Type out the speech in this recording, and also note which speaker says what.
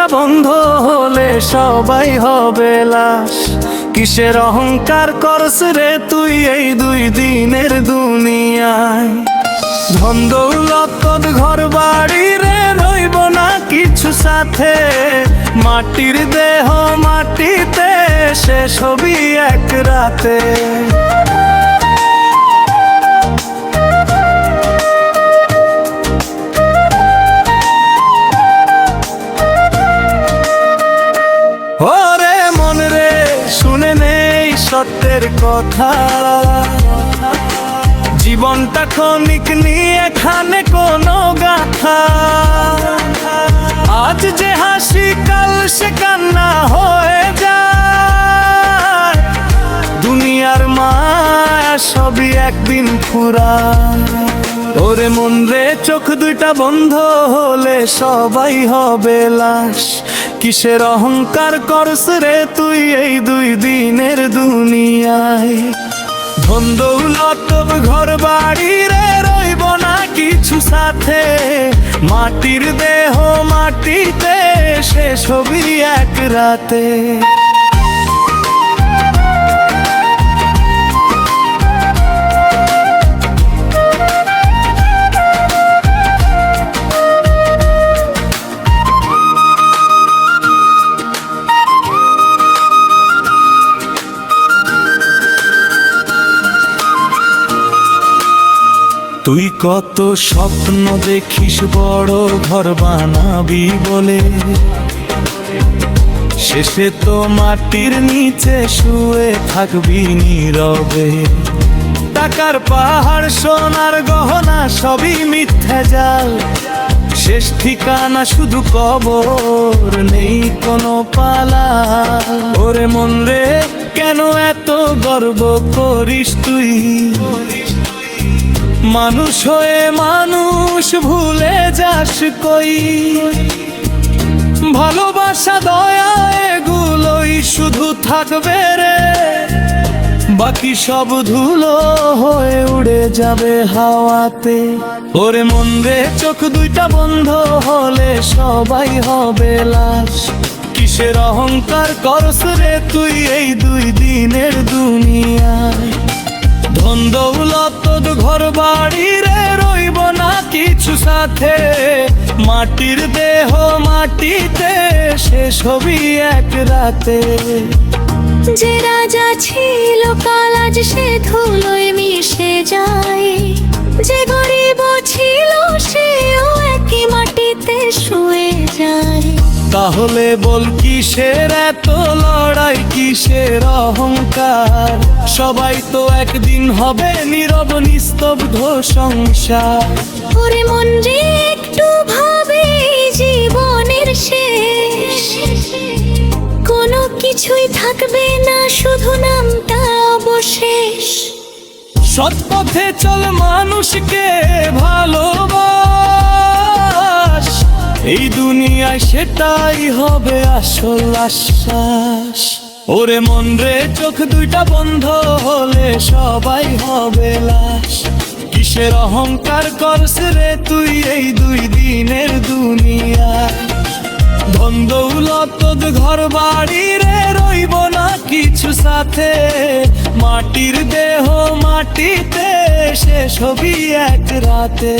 Speaker 1: দুইটা বন্ধ হলে সবাই হবে লাশ। কিসের অহংকার করস রে তুই এই দুই দিনের দুনিয়ায়? ধন দৌলত তোর ঘর বাড়ি রে রইব না কিছু সাথে। মাটির দেহ মাটিতে শেষ হবি এক রাতে। ওরে মন রে শুনে নেই সত্যের কথা। জীবনটা ক্ষণিক নিয়ে এখানে কোনো গাথা। আজ যে হাসি কাল সে কান্না হয়ে যায়। দুনিয়ার মায়া সবই একদিন ফুরায়। ওরে মন রে চোখ দুইটা বন্ধ হলে সবাই হবে লাশ। কিসের অহংকার করস রে তুই এই দুই দিনের দুনিয়ায়? ধন দৌলত ঘর বাড়ি রে রইব না কিছু সাথে। মাটির দেহ মাটিতে শেষ হবি এক রাতে। তুই কত স্বপ্ন দেখিস বড় ঘর বানাবি বলে, শেষে তো মাটির নিচে শুয়ে থাকবি নীরবে। টাকার পাহাড় সোনার গহনা সবই মিথ্যা জাল। শেষ ঠিকানা শুধু কবর, নেই কোনো পালা। ওরে মন রে কেন এত গর্ব করিস তুই? মানুষ হয়ে মানুষ ভুলে যাস কই? ভালোবাসা দয়া এগুলোই শুধু থাকবে রে। বাকি সব ধুলো হয়ে উড়ে যাবে হাওয়াতে। ওরে মন রে চোখ দুইটা বন্ধ হলে সবাই হবে লাশ। কিসের অহংকার করস রে তুই এই দুই দিনের দুনিয়ায়? ধন দৌলত ঘর বাড়ি রে রইব না কিছু সাথে। মাটির দেহ মাটিতে শেষ হবি এক রাতে।
Speaker 2: যে রাজা ছিল কাল আজ সে ধুলোয় মিশে যায়। যে গরিব ছিল সেও একই মাটিতে শুয়ে যায়।
Speaker 1: তাহলে বল কিসের এত লড়াই, কিসের অহংকার? সবাই তো একদিন হবে নীরব নিস্তব্ধ সংসার।
Speaker 2: ওরে মন রে একটু ভাবে জীবনের শেষ। কোনো কিছুই থাকবে না শুধু নামটা অবশেষ।
Speaker 1: সৎ পথে চল মানুষকে ভালোবাস। এই দুনিয়ায় সেটাই হবে আসল আশ্বাস। ওরে মন রে চোখ দুইটা বন্ধ হলে সবাই হবে লাশ। কিসের অহংকার করস রে তুই এই দুই দিনের দুনিয়ায়? ধন দৌলত ঘর বাড়ি রে রইব না কিছু সাথে। মাটির দেহ মাটিতে শেষ হবি এক রাতে।